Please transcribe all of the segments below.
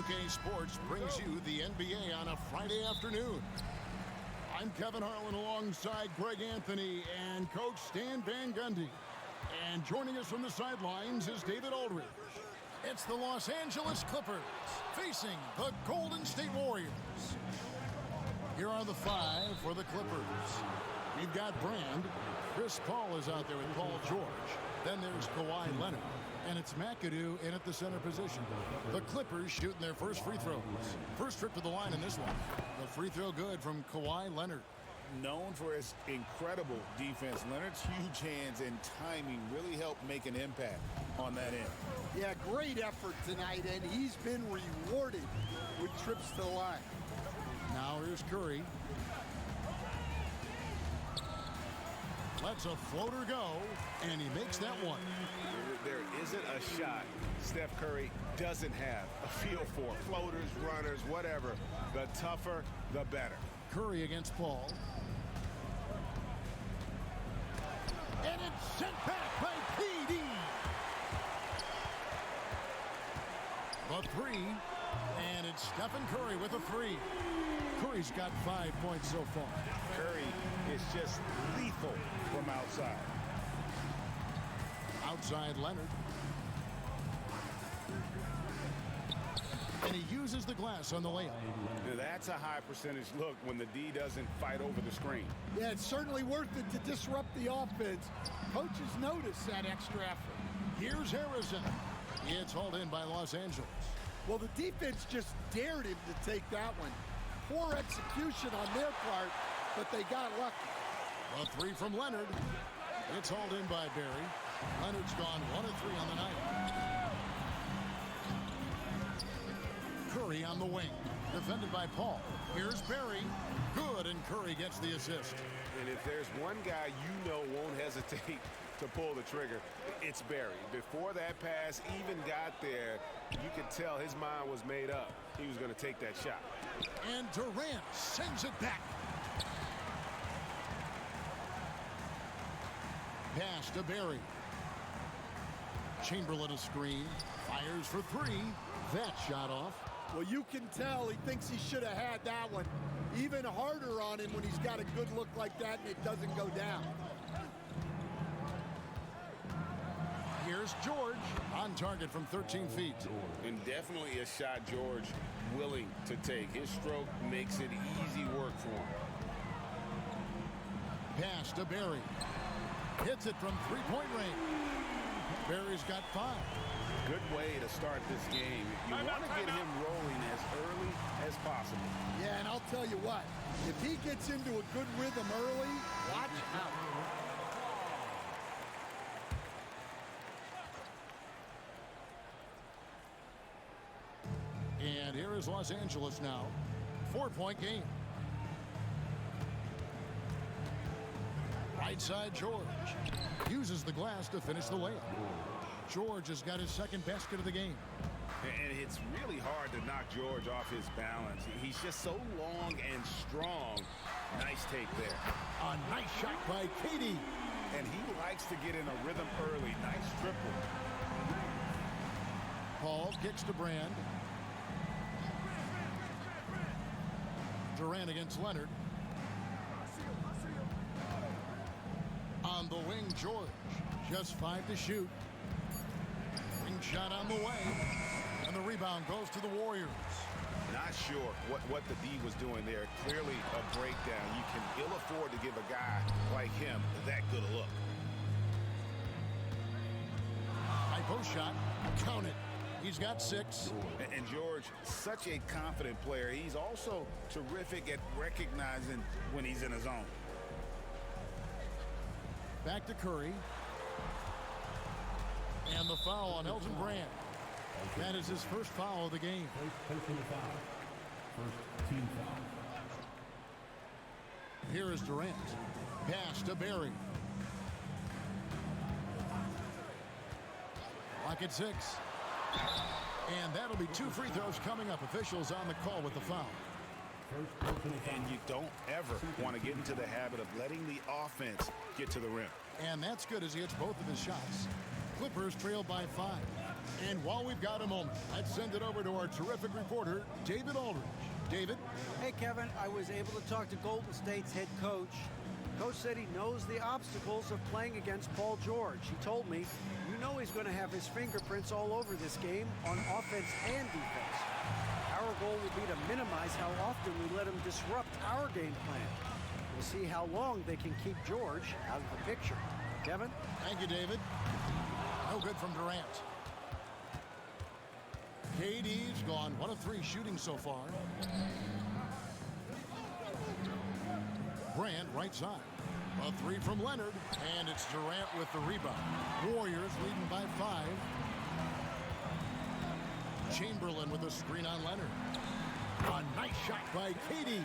2K Sports brings you the NBA on a Friday afternoon. I'm Kevin Harlan alongside Greg Anthony and Coach Stan Van Gundy. And joining us from the sidelines is David Aldridge. It's the Los Angeles Clippers facing the Golden State Warriors. Here are the five for the Clippers. We've got Brand. Chris Paul is out there with Paul George. Then there's Kawhi Leonard. And it's McAdoo in at the center position. The Clippers shooting their first free throws. First trip to the line in this one. The free throw good from Kawhi Leonard. Known for his incredible defense, Leonard's huge hands and timing really helped make an impact on that end. Yeah, great effort tonight, and he's been rewarded with trips to the line. Now here's Curry. Lets a floater go, and he makes that one. There isn't a shot Steph Curry doesn't have a feel for. Floaters, runners, whatever. The tougher, the better. Curry against Paul. And it's sent back by PD. The three. And it's Stephen Curry with a three. Curry's got 5 points so far. Curry is just lethal from outside. Outside Leonard. And he uses the glass on the layup. Now that's a high percentage look when the D doesn't fight over the screen. Yeah, it's certainly worth it to disrupt the offense. Coaches notice that extra effort. Here's Harrison. It's hauled in by Los Angeles. Well, the defense just dared him to take that one. Poor execution on their part, but they got lucky. A three from Leonard. It's hauled in by Barry. Leonard's gone 1 of 3 on the night. Curry on the wing. Defended by Paul. Here's Barry. Good, and Curry gets the assist. And if there's one guy you know won't hesitate to pull the trigger, it's Barry. Before that pass even got there, you could tell his mind was made up. He was going to take that shot. And Durant sends it back. Pass to Barry. Chamberlain a screen. Fires for three. That shot off. Well, you can tell he thinks he should have had that one. Even harder on him when he's got a good look like that and it doesn't go down. Here's George on target from 13 feet. And definitely a shot George willing to take. His stroke makes it easy work for him. Pass to Barry. Hits it from three-point range. Barry's got 5. Good way to start this game. You want to get him rolling as early as possible. Yeah, and I'll tell you what, if he gets into a good rhythm early, watch out. And here is Los Angeles now. 4-point game. Right side George. Uses the glass to finish the layup. George has got his second basket of the game. And it's really hard to knock George off his balance. He's just so long and strong. Nice take there. A nice shot by KD. And he likes to get in a rhythm early. Nice triple. Paul kicks to Brand. Durant against Leonard. On the wing, George. Just 5 to shoot. Ring shot on the way. And the rebound goes to the Warriors. Not sure what the D was doing there. Clearly a breakdown. You can ill afford to give a guy like him that good a look. High post shot. Count it. He's got 6. And George, such a confident player. He's also terrific at recognizing when he's in his zone. Back to Curry. And the foul on Elton Brand. That is his first foul of the game. First team foul. Here is Durant. Pass to Barry. Lock at 6. And that'll be 2 free throws coming up. Officials on the call with the foul. And you don't ever want to get into the habit of letting the offense get to the rim. And that's good as he hits both of his shots. Clippers trail by 5. And while we've got a moment, let's send it over to our terrific reporter, David Aldridge. David? Hey, Kevin. I was able to talk to Golden State's head coach. Coach said he knows the obstacles of playing against Paul George. He told me, you know he's going to have his fingerprints all over this game on offense and defense. Our goal will be to minimize how often we let him disrupt our game plan. We'll see how long they can keep George out of the picture. Kevin? Thank you, David. No good from Durant. KD's gone 1 of 3 shooting so far. Brand right side. A 3 from Leonard, and it's Durant with the rebound. Warriors leading by 5. Chamberlain with a screen on Leonard. A nice shot by KD.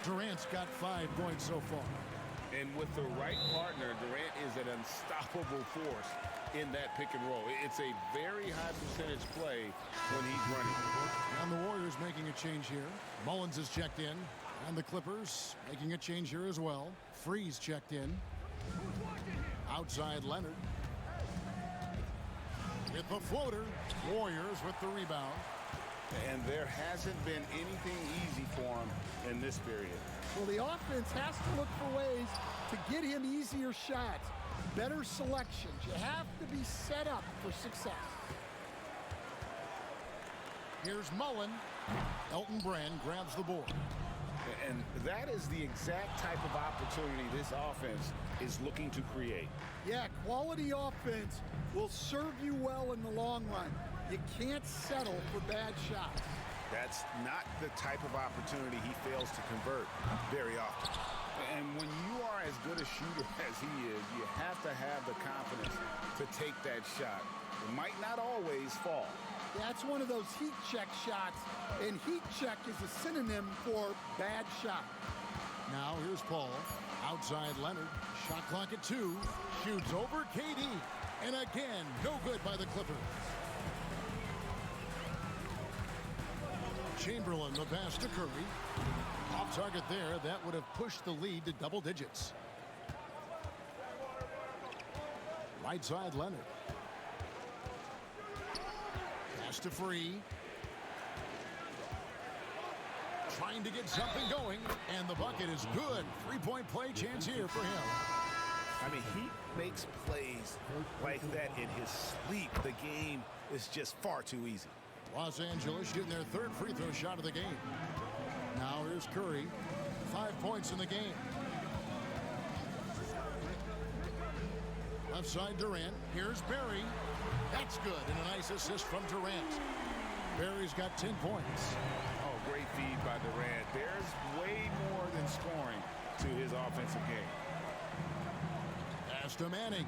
Durant's got 5 points so far. And with the right partner, Durant is an unstoppable force in that pick and roll. It's a very high percentage play when he's running. And the Warriors making a change here. Mullins is checked in. And the Clippers making a change here as well. Freeze checked in. Outside Leonard. With the floater. Warriors with the rebound. And there hasn't been anything easy for him in this period. Well, the offense has to look for ways to get him easier shots, better selections. You have to be set up for success. Here's Mullen. Elton Brand grabs the board. And that is the exact type of opportunity this offense is looking to create. Yeah, quality offense will serve you well in the long run. You can't settle for bad shots. That's not the type of opportunity he fails to convert very often. And when you are as good a shooter as he is, you have to have the confidence to take that shot. It might not always fall. That's one of those heat check shots, and heat check is a synonym for bad shot. Now here's Paul. Outside Leonard. Shot clock at 2. Shoots over KD. And again, no good by the Clippers. Chamberlain, the pass to Curry. Off target there. That would have pushed the lead to double digits. Right side Leonard. Pass to Free. Trying to get something going. And the bucket is good. 3-point play chance here for him. I mean, he makes plays like that in his sleep. The game is just far too easy. Los Angeles getting their 3rd free throw shot of the game. Now here's Curry. 5 points in the game. Left side Durant. Here's Barry. That's good. And a nice assist from Durant. Barry's got 10 points. Oh, great feed by Durant. There's way more than scoring to his offensive game. Pass to Manning.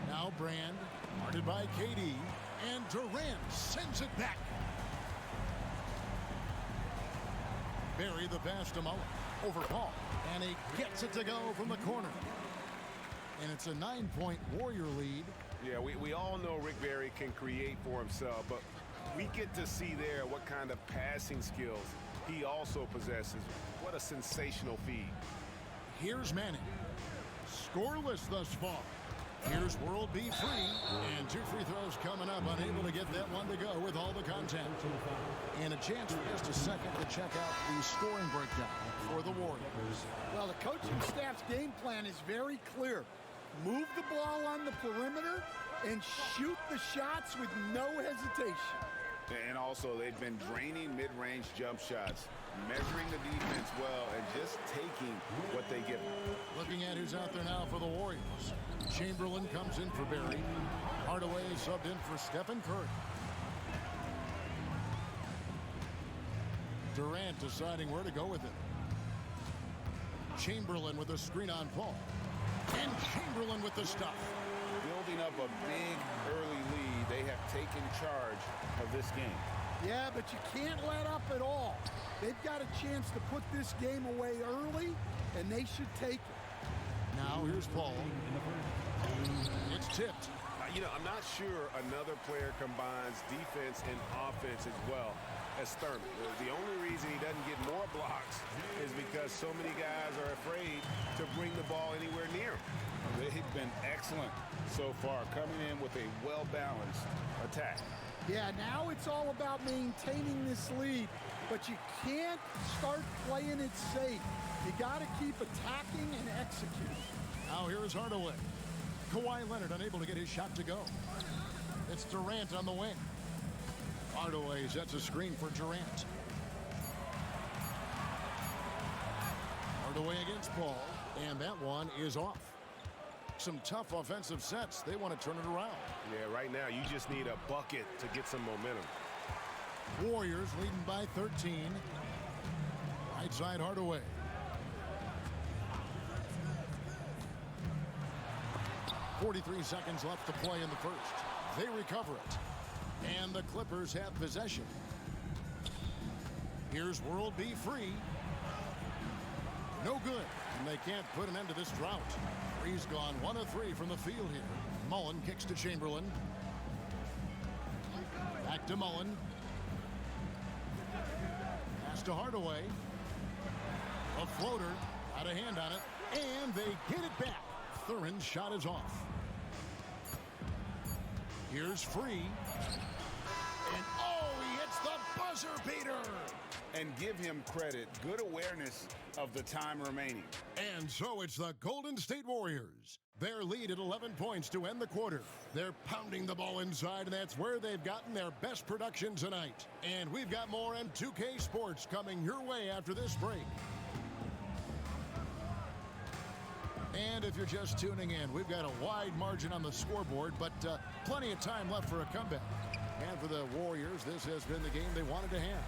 Now Brand. Guarded by KD. And Durant sends it back. Barry the pass to Mullen. Over Paul. And he gets it to go from the corner. And it's a 9-point Warrior lead. Yeah, we all know Rick Barry can create for himself, but we get to see there what kind of passing skills he also possesses. What a sensational feed. Here's Manning. Scoreless thus far. Here's World B3. And 2 free throws coming up. Unable to get that one to go with all the content. And a chance for just a second to check out the scoring breakdown for the Warriors. Well, the coaching staff's game plan is very clear. Move the ball on the perimeter and shoot the shots with no hesitation. And also, they've been draining mid-range jump shots, measuring the defense well, and just taking what they give them. Looking at who's out there now for the Warriors. Chamberlain comes in for Barry. Hardaway subbed in for Stephen Curry. Durant deciding where to go with it. Chamberlain with a screen on Paul. And Chamberlain with the stuff. Building up a big early lead, they have taken charge of this game. Yeah, but you can't let up at all. They've got a chance to put this game away early, and they should take it. Now here's Paul. It's tipped. You know, I'm not sure another player combines defense and offense as well as Thurman. The only reason he doesn't get more blocks is because so many guys are afraid to bring the ball anywhere near him. They've been excellent so far, coming in with a well-balanced attack. Yeah, now it's all about maintaining this lead, but you can't start playing it safe. You got to keep attacking and executing. Now here is Hardaway. Kawhi Leonard unable to get his shot to go. It's Durant on the wing. Hardaway sets a screen for Durant. Hardaway against Paul, and that one is off. Some tough offensive sets. They want to turn it around. Yeah, right now you just need a bucket to get some momentum. Warriors leading by 13. Right side Hardaway. .43 seconds left to play in the first. They recover it. And the Clippers have possession. Here's World B free. No good. And they can't put an end to this drought. Free's gone 1 of 3 from the field here. Mullen kicks to Chamberlain. Back to Mullen. Pass to Hardaway. A floater. Got a hand on it. And they get it back. Thurin's shot is off. Here's Free. And oh, he hits the buzzer beater. And give him credit. Good awareness of the time remaining. And so it's the Golden State Warriors. Their lead at 11 points to end the quarter. They're pounding the ball inside, and that's where they've gotten their best production tonight. And we've got more M2K Sports coming your way after this break. And if you're just tuning in, we've got a wide margin on the scoreboard, but plenty of time left for a comeback. And for the Warriors, this has been the game they wanted to have.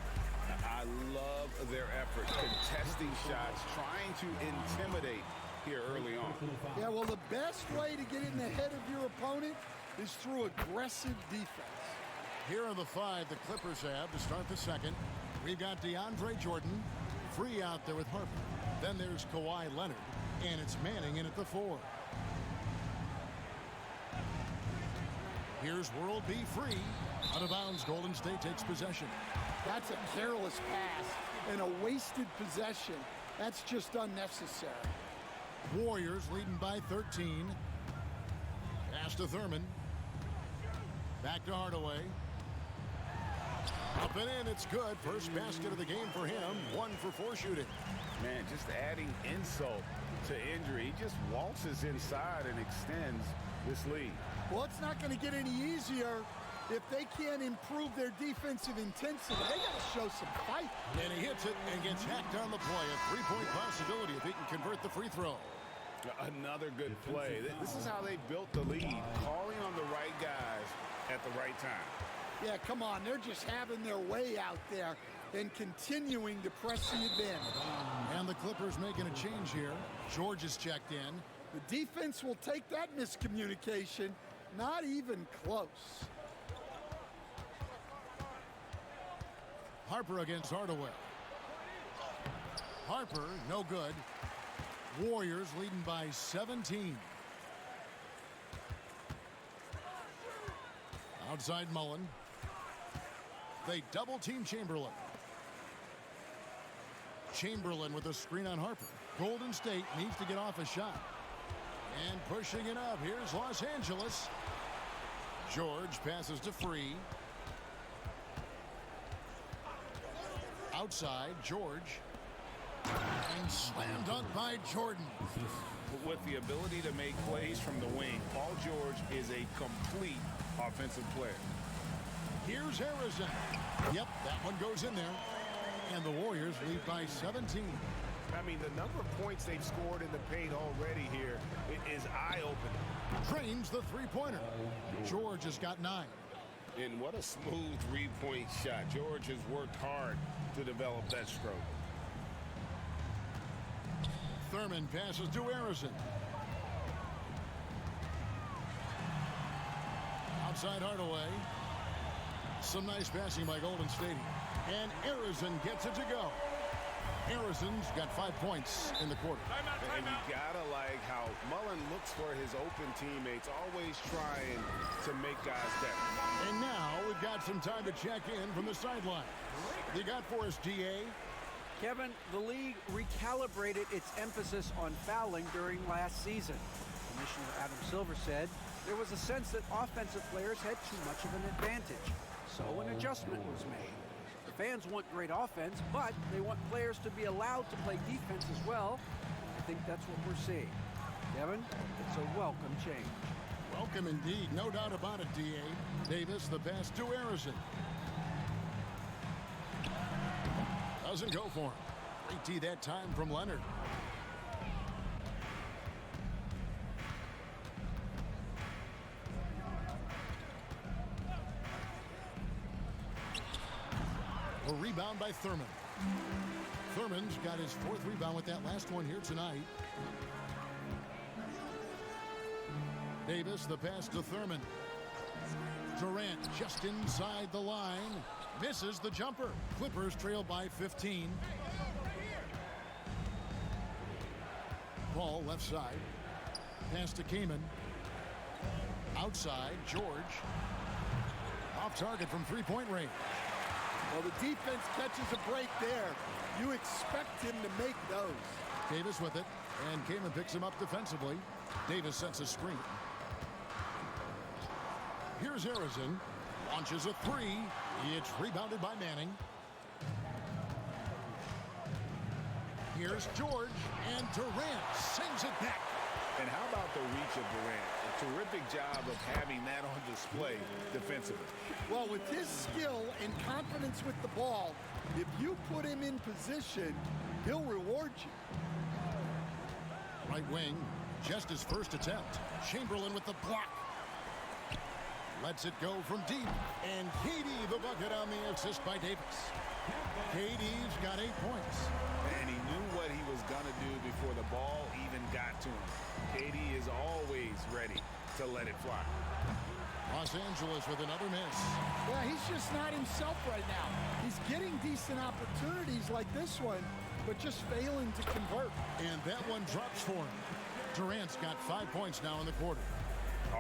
I love their effort, contesting shots, trying to intimidate here early on. Yeah, well, the best way to get in the head of your opponent is through aggressive defense. Here are the 5 the Clippers have to start the second. We've got DeAndre Jordan, Free out there with Harper. Then there's Kawhi Leonard, and it's Manning in at the 4. Here's World B free. Out of bounds, Golden State takes possession. That's a careless pass and a wasted possession. That's just unnecessary. Warriors leading by 13. Pass to Thurman. Back to Hardaway. Up and in, it's good. First basket of the game for him. 1 for 4 shooting. Man, just adding insult to injury. He just waltzes inside and extends this lead. Well, it's not going to get any easier if they can't improve their defensive intensity. They got to show some fight. And he hits it and gets hacked on the play. A 3-point possibility if he can convert the free throw. Another good play. This is how they built the lead, calling on the right guys at the right time. Yeah, come on. They're just having their way out there and continuing to press the advantage. And the Clippers making a change here. George is checked in. The defense will take that miscommunication. Not even close. Harper against Hardaway. Harper, no good. Warriors leading by 17. Outside Mullen. They double team Chamberlain. Chamberlain with a screen on Harper. Golden State needs to get off a shot. And pushing it up. Here's Los Angeles. George passes to Free. Outside, George. And slam dunk by Jordan. With the ability to make plays from the wing, Paul George is a complete offensive player. Here's Harrison. Yep, that one goes in there. And the Warriors lead by 17. I mean, the number of points they've scored in the paint already here is eye-opening. Trains the three-pointer. George has got 9. And what a smooth three-point shot. George has worked hard to develop that stroke. Thurman passes to Harrison. Outside Hardaway. Some nice passing by Golden State. And Harrison gets it to go. Harrison's got 5 points in the quarter. And you gotta like how Mullen looks looks for his open teammates, always trying to make guys better. And now we've got some time to check in from the sideline. You got for us, GA? Kevin, the league recalibrated its emphasis on fouling during last season. Commissioner Adam Silver said there was a sense that offensive players had too much of an advantage. So an adjustment was made. The fans want great offense, but they want players to be allowed to play defense as well. I think that's what we're seeing. Kevin, it's a welcome change. Welcome indeed, no doubt about it, DA. Davis, the pass to Harrison. Doesn't go for him. Great D that time from Leonard. A rebound by Thurman. Thurman's got his 4th rebound with that last one here tonight. Davis, the pass to Thurman. Durant just inside the line. Misses the jumper. Clippers trail by 15. Ball left side. Pass to Kaman. Outside, George. Off target from three-point range. Well, the defense catches a break there. You expect him to make those. Davis with it, and Kaman picks him up defensively. Davis sets a screen. Here's Harrison. Launches a three. It's rebounded by Manning. Here's George, and Durant sings it back. And how about the reach of Durant? A terrific job of having that on display defensively. Well, with his skill and confidence with the ball, if you put him in position, he'll reward you. Right wing, just his first attempt. Chamberlain with the block. Lets it go from deep. And KD the bucket on the assist by Davis. KD's got 8 points. And he knew what he was going to do before the ball even got to him. KD is always ready to let it fly. Los Angeles with another miss. Yeah, he's just not himself right now. He's getting decent opportunities like this one, but just failing to convert. And that one drops for him. Durant's got 5 points now in the quarter.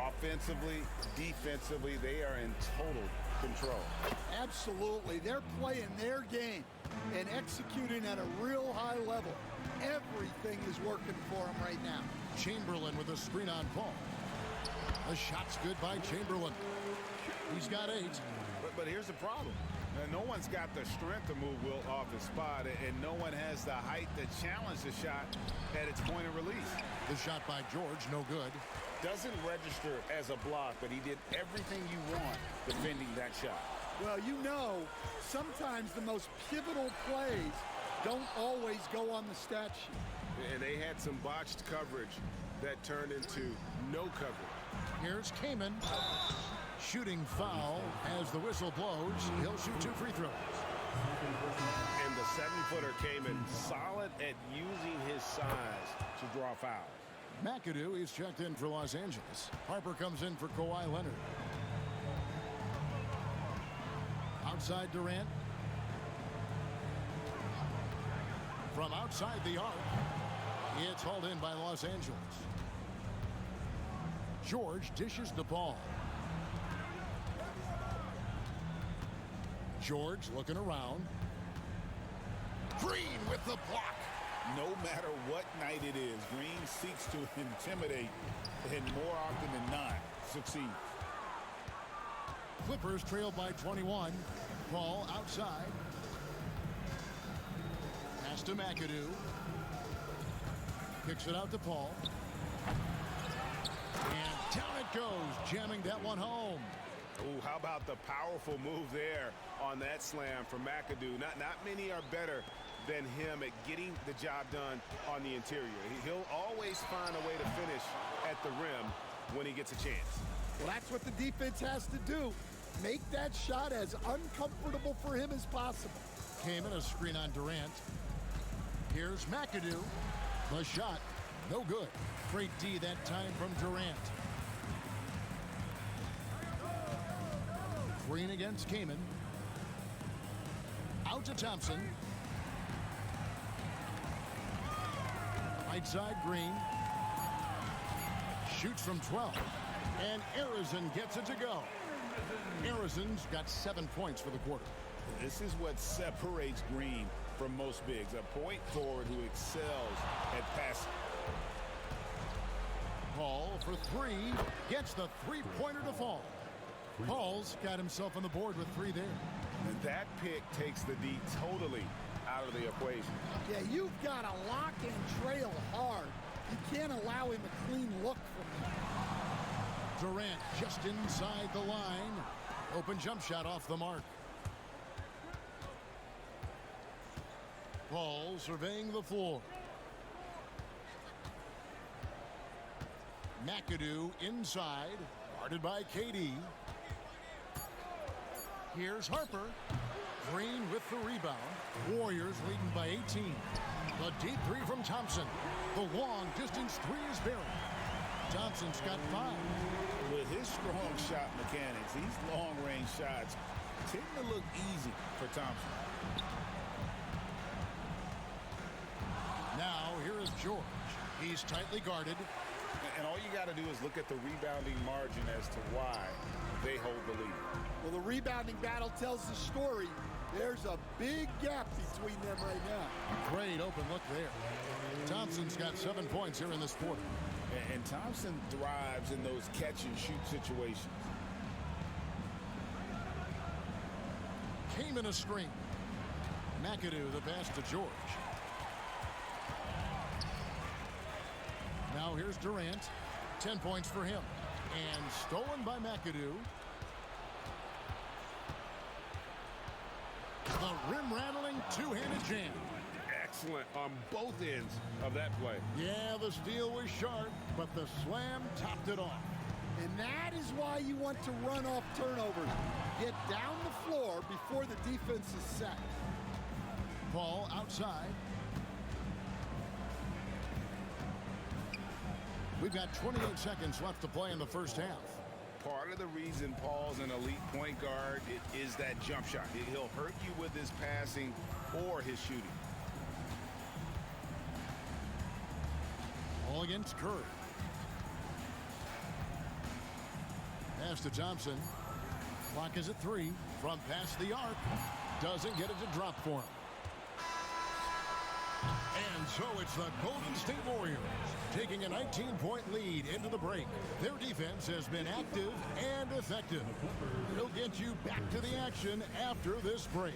Offensively, defensively, they are in total control. Absolutely. They're playing their game and executing at a real high level. Everything is working for them right now. Chamberlain with a screen on Paul. The shot's good by Chamberlain. He's got 8. But here's the problem. No one's got the strength to move Wilt off his spot, and no one has the height to challenge the shot at its point of release. The shot by George, no good. Doesn't register as a block, but he did everything you want defending that shot. Well, you know, sometimes the most pivotal plays don't always go on the stat sheet. And they had some botched coverage that turned into no coverage. Here's Kaman. Shooting foul as the whistle blows. He'll shoot 2 free throws. And the 7-footer came in solid at using his size to draw foul. McAdoo, he's checked in for Los Angeles. Harper comes in for Kawhi Leonard. Outside Durant. From outside the arc. It's hauled in by Los Angeles. George dishes the ball. George looking around. Green with the block. No matter what night it is, Green seeks to intimidate and more often than not succeed. Clippers trail by 21. Ball outside. Pass to McAdoo. Kicks it out to Paul. And down it goes, jamming that one home. Ooh, how about the powerful move there on that slam from McAdoo? Not many are better than him at getting the job done on the interior. He'll always find a way to finish at the rim when he gets a chance. Well, that's what the defense has to do. Make that shot as uncomfortable for him as possible. Came in a screen on Durant. Here's McAdoo. The shot, no good. Great D that time from Durant. Green against Kaman. Out to Thompson. Right side, Green. shoots from 12. And Arizin gets it to go. Arizin's got 7 points for the quarter. This is what separates Green from most bigs. A point forward who excels at passing. Paul for 3. Gets the three-pointer to fall. Paul's got himself on the board with 3 there. And that pick takes the D totally out of the equation. Yeah, you've got to lock and trail hard. You can't allow him a clean look from there. Durant just inside the line. Open jump shot off the mark. Paul surveying the floor. McAdoo inside. Guarded by KD. Here's Harper. Green with the rebound. Warriors leading by 18. The deep 3 from Thompson. The long distance 3 is buried. Thompson's got 5. With his strong shot mechanics, these long-range shots tend to look easy for Thompson. Now here is George. He's tightly guarded. And all you got to do is look at the rebounding margin as to why they hold the lead. Well, the rebounding battle tells the story. There's a big gap between them right now. Great open look there. Thompson's got 7 points here in this quarter. And Thompson thrives in those catch-and-shoot situations. Came in a screen. McAdoo the pass to George. Now here's Durant. 10 points for him. And stolen by McAdoo. The rim-rattling two-handed jam. Excellent on both ends of that play. Yeah, the steal was sharp, but the slam topped it off. And that is why you want to run off turnovers. Get down the floor before the defense is set. Paul outside. We've got 28 seconds left to play in the first half. Part of the reason Paul's an elite point guard is that jump shot. He'll hurt you with his passing or his shooting. All against Curry. Pass to Thompson. Clock is at 3. From past the arc. Doesn't get it to drop for him. And so it's the Golden State Warriors taking a 19-point lead into the break. Their defense has been active and effective. We'll get you back to the action after this break.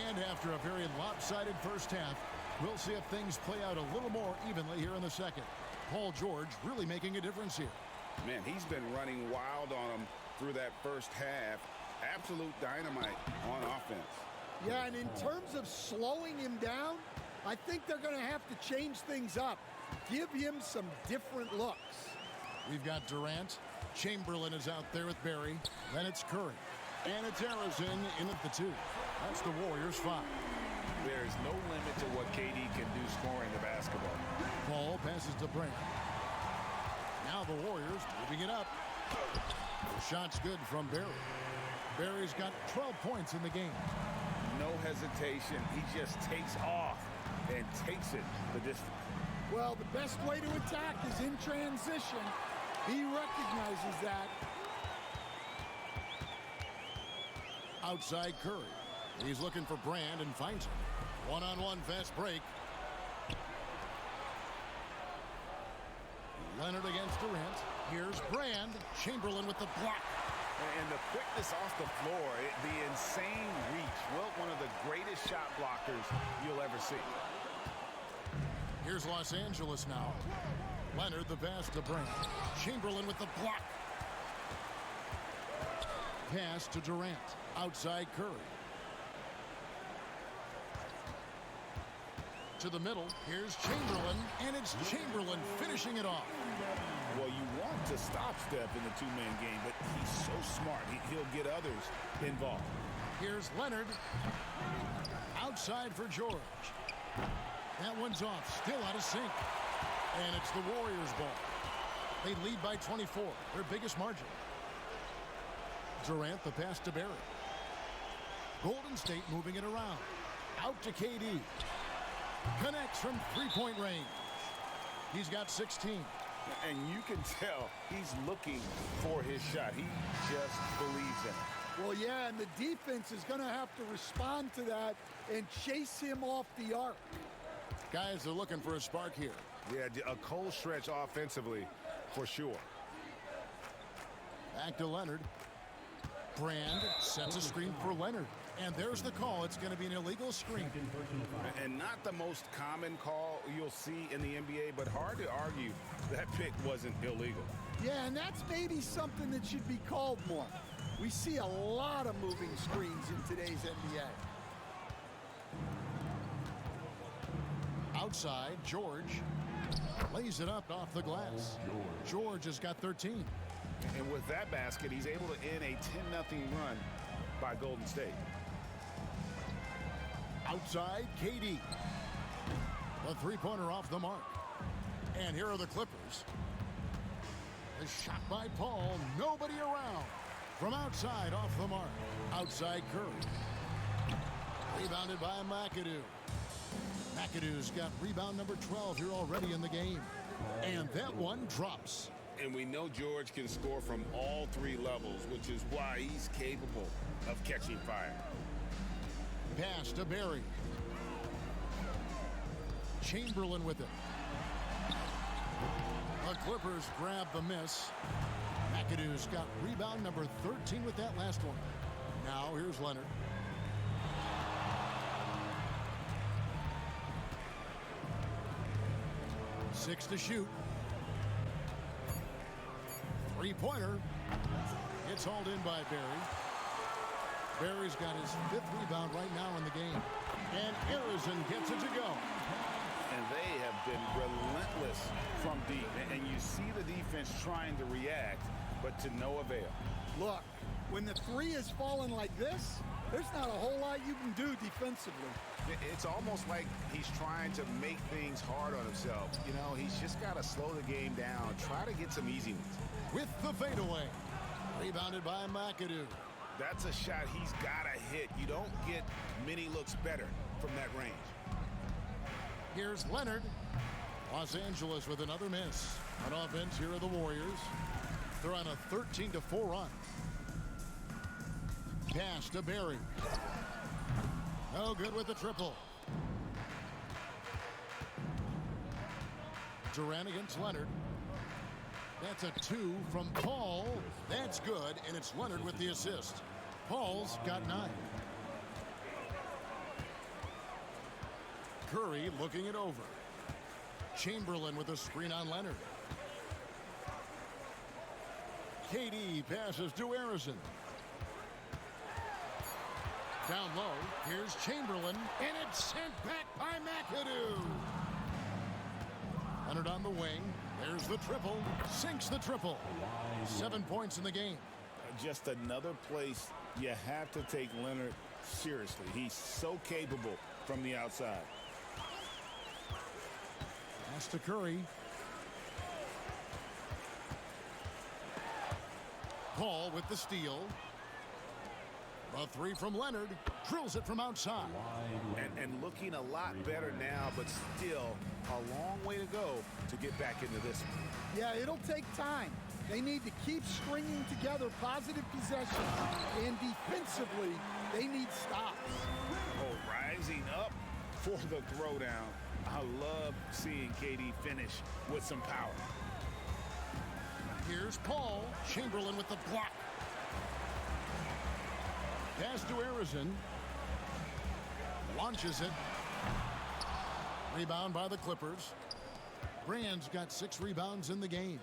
And after a very lopsided first half, we'll see if things play out a little more evenly here in the second. Paul George really making a difference here. Man, he's been running wild on him through that first half. Absolute dynamite on offense. Yeah, and in terms of slowing him down, I think they're going to have to change things up. Give him some different looks. We've got Durant. Chamberlain is out there with Barry. Then it's Curry. And it's Arizin in at the 2. That's the Warriors' 5. There's no limit to what KD can do scoring the basketball. Paul passes to Brand. Now the Warriors moving it up. The shot's good from Barry. Barry's got 12 points in the game. No hesitation. He just takes off and takes it the distance. Well, the best way to attack is in transition. He recognizes that. Outside Curry. He's looking for Brand and finds him. One-on-one fast break. Leonard against Durant. Here's Brand. Chamberlain with the block. And the quickness off the floor, the insane reach. Well, one of the greatest shot blockers you'll ever see. Here's Los Angeles now. Leonard the pass to Brand. Chamberlain with the block. Pass to Durant. Outside Curry. To the middle. Here's Chamberlain. And it's Chamberlain finishing it off. Well, you want to stop Steph in the two-man game, but he's so smart. He'll get others involved. Here's Leonard. Outside for George. That one's off. Still out of sync. And it's the Warriors' ball. They lead by 24, their biggest margin. Durant, the pass to Barry. Golden State moving it around. Out to KD. Connects from three-point range. He's got 16. And you can tell he's looking for his shot. He just believes in it. Well, yeah, and the defense is going to have to respond to that and chase him off the arc. Guys are looking for a spark here. Yeah, a cold stretch offensively for sure. Back to Leonard. Brand sets a screen for Leonard. And there's the call. It's going to be an illegal screen. And not the most common call you'll see in the NBA, but hard to argue that pick wasn't illegal. Yeah, and that's maybe something that should be called more. We see a lot of moving screens in today's NBA. Outside, George lays it up off the glass. George has got 13. And with that basket, he's able to end a 10-0 run by Golden State. Outside, KD. The three-pointer off the mark. And here are the Clippers. The shot by Paul. Nobody around. From outside, off the mark. Outside, Curry. Rebounded by McAdoo. McAdoo's got rebound number 12 here already in the game. And that one drops. And we know George can score from all three levels, which is why he's capable of catching fire. Pass to Barry. Chamberlain with it. The Clippers grab the miss. McAdoo's got rebound number 13 with that last one. Now here's Leonard. Six to shoot. Three-pointer. It's hauled in by Barry. Barry's got his 5th rebound right now in the game. And Arizon gets it to go. And they have been relentless from deep. And you see the defense trying to react, but to no avail. Look, when the three is falling like this, there's not a whole lot you can do defensively. It's almost like he's trying to make things hard on himself. You know, he's just got to slow the game down, try to get some easy ones. With the fadeaway. Rebounded by McAdoo. That's a shot he's got to hit. You don't get many looks better from that range. Here's Leonard. Los Angeles with another miss. On offense, here are the Warriors. They're on a 13-4 run. Pass to Barry. No good with the triple. Durant against Leonard. That's a 2 from Paul. That's good, and it's Leonard with the assist. Paul's got 9. Curry looking it over. Chamberlain with a screen on Leonard. KD passes to Arizon. Down low, here's Chamberlain, and it's sent back by McAdoo. Leonard on the wing. There's the triple. Sinks the triple. 7 points in the game. Just another place you have to take Leonard seriously. He's so capable from the outside. Pass to Curry. Paul with the steal. A 3 from Leonard. Drills it from outside. And looking a lot better now, but still a long way to go to get back into this one. Yeah, it'll take time. They need to keep stringing together positive possession. And defensively, they need stops. Oh, rising up for the throwdown. I love seeing KD finish with some power. Here's Paul. Chamberlain with the block. Pass to Arizon. Launches it. Rebound by the Clippers. Brand's got 6 rebounds in the game.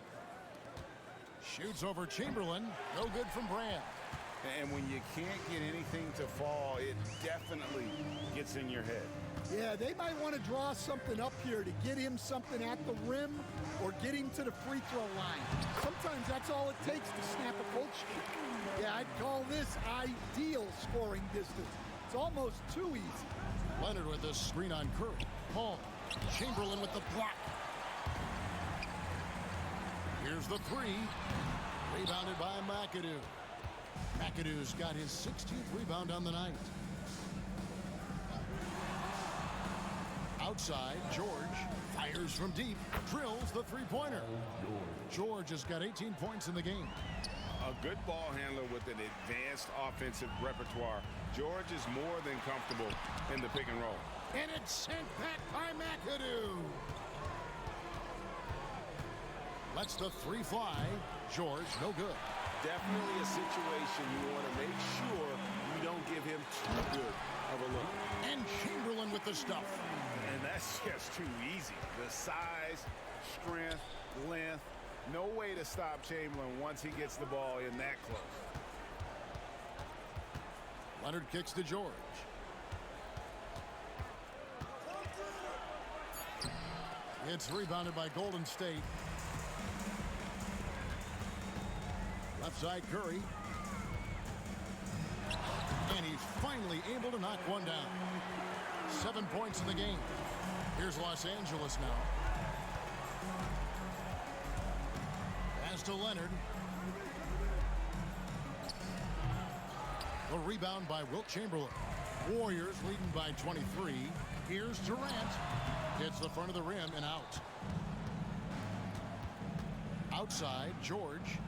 Shoots over Chamberlain. No good from Brand. And when you can't get anything to fall, it definitely gets in your head. Yeah, they might want to draw something up here to get him something at the rim or get him to the free throw line. Sometimes that's all it takes to snap a coach kick. Yeah, I'd call this ideal scoring distance. It's almost too easy. Leonard with the screen on Curry. Paul. Chamberlain with the block. Here's the three. Rebounded by McAdoo. McAdoo's got his 16th rebound on the night. Outside, George fires from deep, drills the three-pointer. George has got 18 points in the game. A good ball handler with an advanced offensive repertoire. George is more than comfortable in the pick and roll. And it's sent back by McAdoo. Lets the three fly. George, no good. Definitely a situation you want to make sure you don't give him too good of a look. And Chamberlain with the stuff. And that's just too easy. The size, strength, length. No way to stop Chamberlain once he gets the ball in that close. Leonard kicks to George. It's rebounded by Golden State. Left side, Curry. And he's finally able to knock one down. 7 points in the game. Here's Los Angeles now. Pass to Leonard. The rebound by Wilt Chamberlain. Warriors leading by 23. Here's Durant. Hits the front of the rim and out. Outside, George.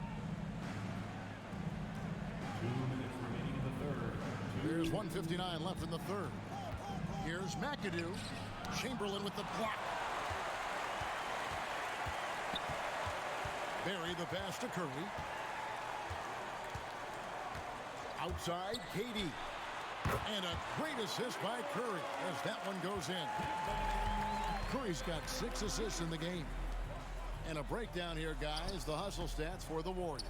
2 minutes remaining in the third. There's 1:59 left in the third. Here's McAdoo. Chamberlain with the block. Barry the pass to Curry. Outside, KD. And a great assist by Curry as that one goes in. Curry's got 6 assists in the game. And a breakdown here, guys. The hustle stats for the Warriors.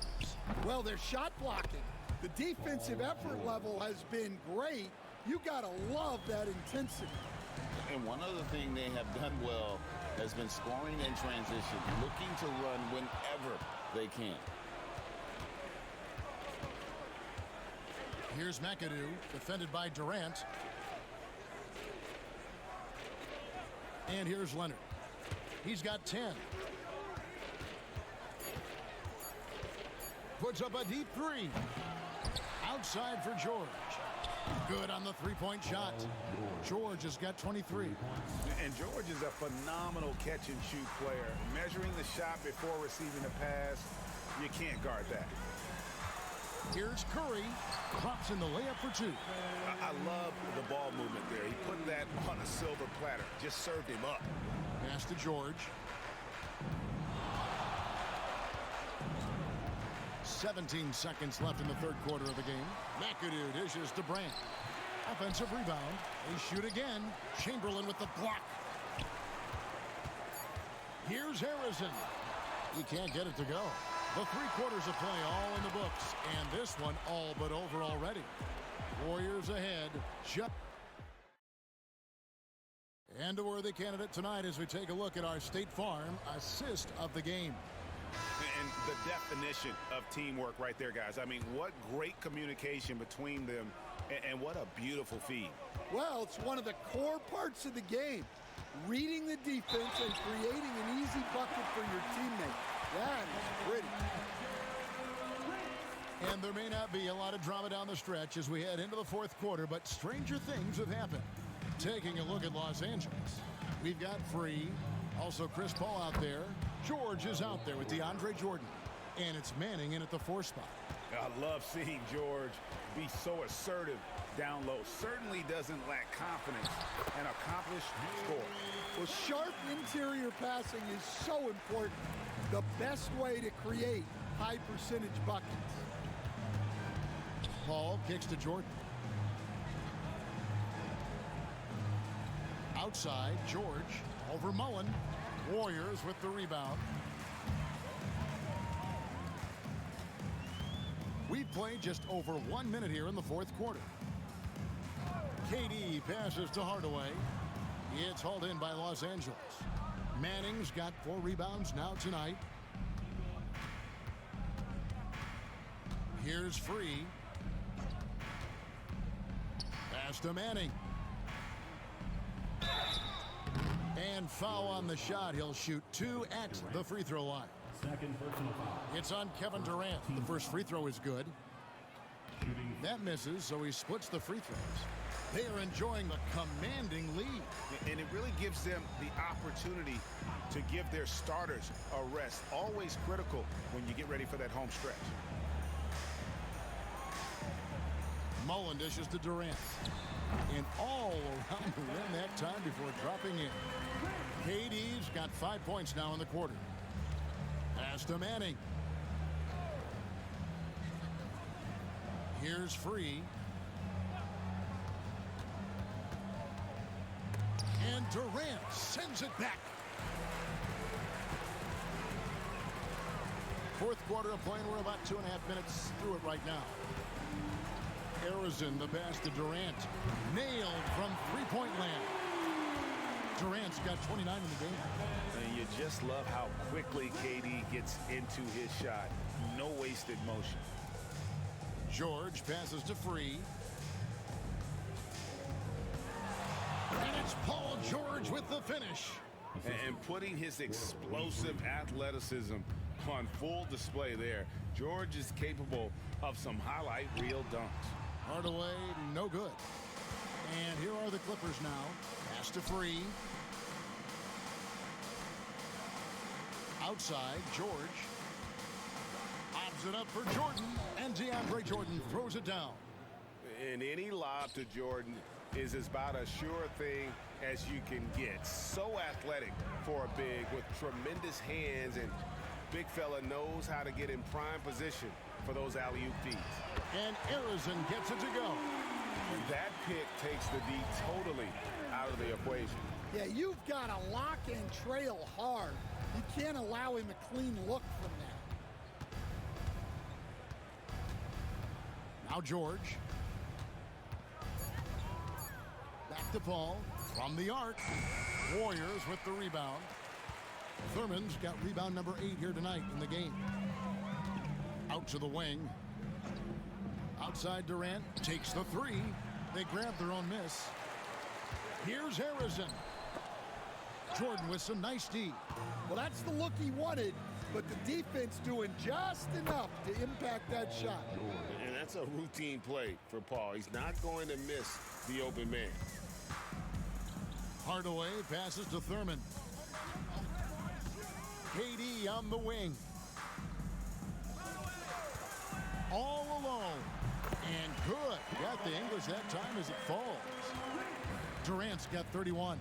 Well, they're shot blocking. The defensive effort level has been great. You got to love that intensity. And one other thing they have done well has been scoring in transition, looking to run whenever they can. Here's McAdoo, defended by Durant. And here's Leonard. He's got 10. Puts up a deep three. Outside for George. Good on the three-point shot. George has got 23. And George is a phenomenal catch-and-shoot player. Measuring the shot before receiving the pass, you can't guard that. Here's Curry. Drops in the layup for 2. I love the ball movement there. He put that on a silver platter. Just served him up. Pass to George. 17 seconds left in the third quarter of the game. McAdoo dishes to Brand. Offensive rebound. They shoot again. Chamberlain with the block. Here's Harrison. He can't get it to go. The 3 quarters of play all in the books. And this one all but over already. Warriors ahead. And a worthy candidate tonight as we take a look at our State Farm assist of the game. And the definition of teamwork right there, guys. I mean, what great communication between them, and what a beautiful feed. Well, it's one of the core parts of the game. Reading the defense and creating an easy bucket for your teammate. That is pretty. And there may not be a lot of drama down the stretch as we head into the fourth quarter, but stranger things have happened. Taking a look at Los Angeles, we've got Free, also Chris Paul out there. George is out there with DeAndre Jordan, and it's Manning in at the 4 spot. I love seeing George be so assertive down low. Certainly doesn't lack confidence, and accomplished score. Well, sharp interior passing is so important. The best way to create high percentage buckets. Paul kicks to Jordan. Outside, George over Mullen. Warriors with the rebound. We've played just over 1 minute here in the fourth quarter. KD passes to Hardaway. It's hauled in by Los Angeles. Manning's got 4 rebounds now tonight. Here's Free. Pass to Manning. And foul on the shot. He'll shoot 2 at the free throw line. Second personal foul. It's on Kevin Durant. The first free throw is good. That misses, so he splits the free throws. They are enjoying a commanding lead. And it really gives them the opportunity to give their starters a rest. Always critical when you get ready for that home stretch. Mullen dishes to Durant. And all around the rim that time before dropping in. KD's got 5 points now in the quarter. Pass to Manning. Here's Free. And Durant sends it back. Fourth quarter of play, and we're about 2.5 minutes through it right now. Arizon, the pass to Durant. Nailed from three-point land. Durant's got 29 in the game. And you just love how quickly KD gets into his shot. No wasted motion. George passes to Free. And it's Paul George with the finish. And putting his explosive athleticism on full display there. George is capable of some highlight reel dunks. Hardaway, no good. And here are the Clippers now. Pass to Free. Outside, George. Lobs it up for Jordan. And DeAndre Jordan throws it down. And any lob to Jordan is about as sure a thing as you can get. So athletic for a big with tremendous hands, and big fella knows how to get in prime position for those alley-oop feeds. And Arizon gets it to go. And that pick takes the D totally out of the equation. Yeah, you've got to lock and trail hard. You can't allow him a clean look from that. Now George. Back to Paul from the arc. Warriors with the rebound. Thurman's got rebound number 8 here tonight in the game. Out to the wing. Outside Durant takes the 3. They grab their own miss. Here's Harrison. Jordan with some nice D. Well, that's the look he wanted, but the defense doing just enough to impact that shot. And that's a routine play for Paul. He's not going to miss the open man. Hardaway passes to Thurman. KD on the wing. All alone. And good. Got the English that time as it falls. Durant's got 31.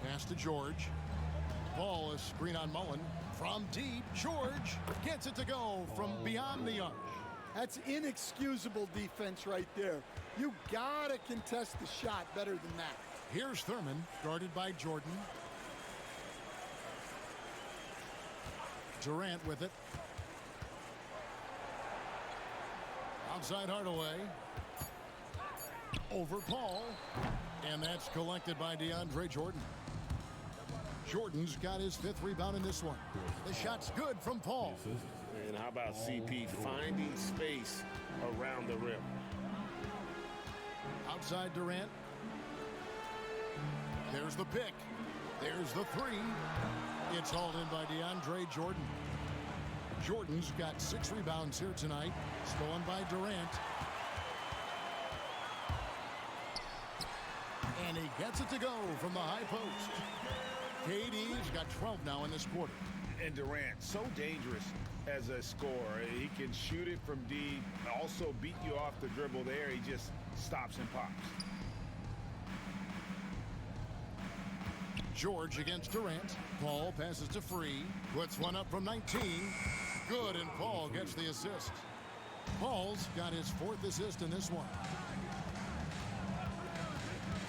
Pass to George. Ball is screen on Mullen. From deep, George gets it to go from beyond the arc. That's inexcusable defense right there. You gotta contest the shot better than that. Here's Thurman, guarded by Jordan. Durant with it. Outside Hardaway. Over Paul. And that's collected by DeAndre Jordan. Jordan's got his 5th rebound in this one. The shot's good from Paul. And how about CP finding space around the rim? Outside Durant. There's the pick. There's the 3. It's hauled in by DeAndre Jordan. Jordan's got 6 rebounds here tonight. Stolen by Durant. And he gets it to go from the high post. KD's got 12 now in this quarter. And Durant, so dangerous as a scorer. He can shoot it from deep, also beat you off the dribble there. He just stops and pops. George against Durant. Paul passes to Free. Puts one up from 19. Good, and Paul gets the assist. Paul's got his 4th assist in this one.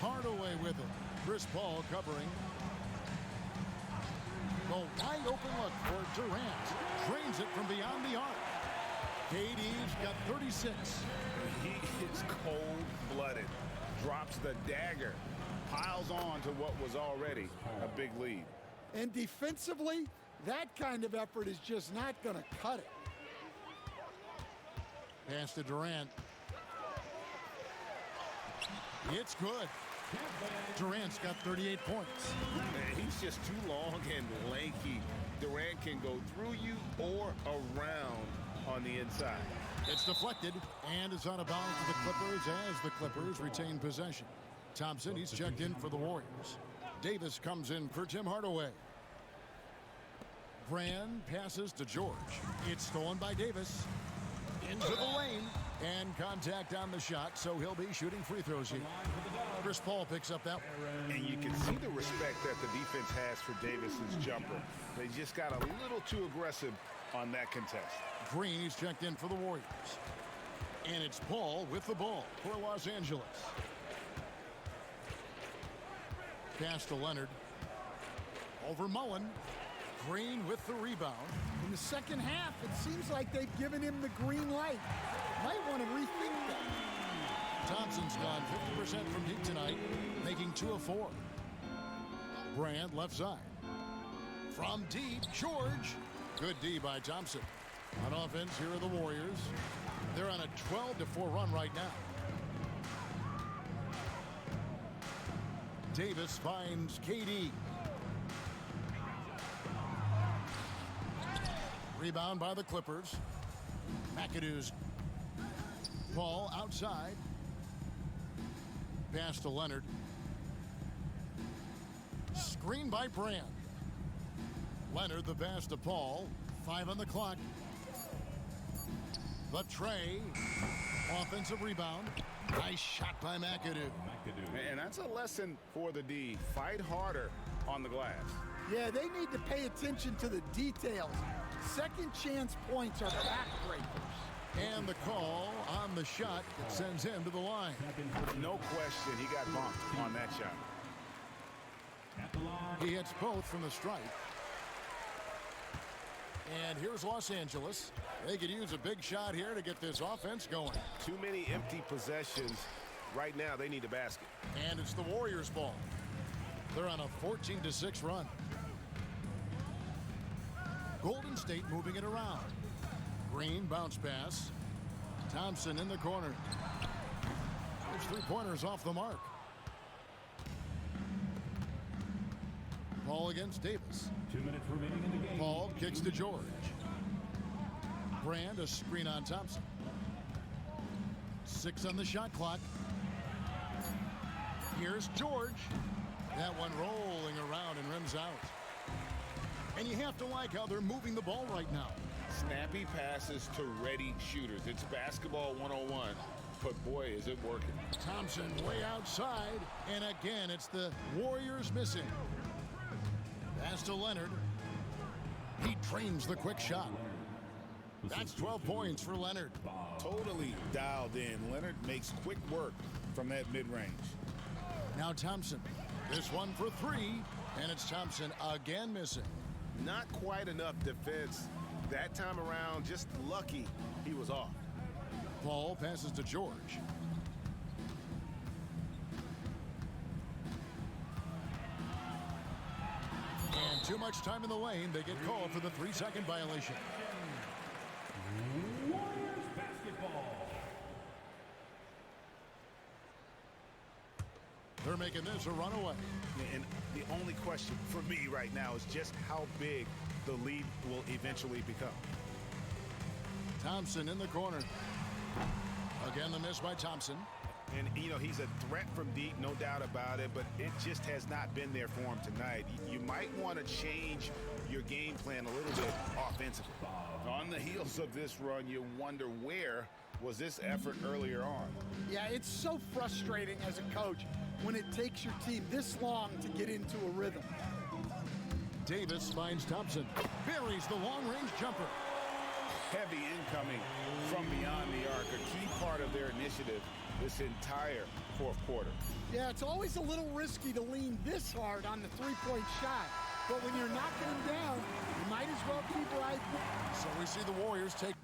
Hardaway with it. Chris Paul covering. The wide open look for Durant. Drains it from beyond the arc. KD's got 36. He is cold-blooded. Drops the dagger. Piles on to what was already a big lead. And defensively, that kind of effort is just not going to cut it. Pass to Durant. It's good. Durant's got 38 points. Man, he's just too long and lanky. Durant can go through you or around on the inside. It's deflected and is out of bounds to the Clippers as the Clippers retain possession. Thompson, he's checked in for the Warriors. Davis comes in for Tim Hardaway. Brand passes to George. It's stolen by Davis. Into the lane. And contact on the shot, so he'll be shooting free throws here. Chris Paul picks up that one. And you can see the respect that the defense has for Davis's jumper. They just got a little too aggressive on that contest. Green, he's checked in for the Warriors. And it's Paul with the ball for Los Angeles. Pass to Leonard. Over Mullen. Green with the rebound. In the second half, it seems like they've given him the green light. Might want to rethink that. Thompson's gone 50% from deep tonight, making 2 of 4. Brand left side. From deep, George. Good D by Thompson. On offense, here are the Warriors. They're on a 12-4 run right now. Davis finds KD. Rebound by the Clippers. McAdoo's Paul outside. Pass to Leonard. Screen by Brand. Leonard the pass to Paul. 5 on the clock. The tray. Offensive rebound. Nice shot by McAdoo. And that's a lesson for the D. Fight harder on the glass. Yeah, they need to pay attention to the details. Second chance points are backbreakers. And the call on the shot that sends him to the line. No question, he got bumped on that shot. He hits both from the stripe. And here's Los Angeles. They could use a big shot here to get this offense going. Too many empty possessions. Right now, they need a basket. And it's the Warriors' ball. They're on a 14-6 run. Golden State moving it around. Green bounce pass. Thompson in the corner. There's 3-pointers off the mark. Paul against Davis. 2 minutes remaining in the game. Paul kicks to George. Brand a screen on Thompson. 6 on the shot clock. Here's George. That one rolling around and rims out. And you have to like how they're moving the ball right now. Snappy passes to ready shooters. It's basketball 101, but boy, is it working. Thompson way outside, and again, it's the Warriors missing. Pass to Leonard. He trains the quick shot. That's 12 points for Leonard. Totally dialed in. Leonard makes quick work from that mid-range. Now Thompson. This one for 3, and it's Thompson again missing. Not quite enough defense. That time around, just lucky he was off. Paul passes to George. And too much time in the lane. They get called for the 3-second violation. Warriors basketball. They're making this a runaway. And the only question for me right now is just how big the lead will eventually become. Thompson in the corner. Again, the miss by Thompson. And, you know, he's a threat from deep, no doubt about it, but it just has not been there for him tonight. You might want to change your game plan a little bit offensively. On the heels of this run, you wonder where was this effort earlier on. Yeah, it's so frustrating as a coach when it takes your team this long to get into a rhythm. Davis finds Thompson. Buries the long-range jumper. Heavy incoming from beyond the arc, a key part of their initiative this entire fourth quarter. Yeah, it's always a little risky to lean this hard on the three-point shot. But when you're knocking him down, you might as well keep riding. So we see the Warriors take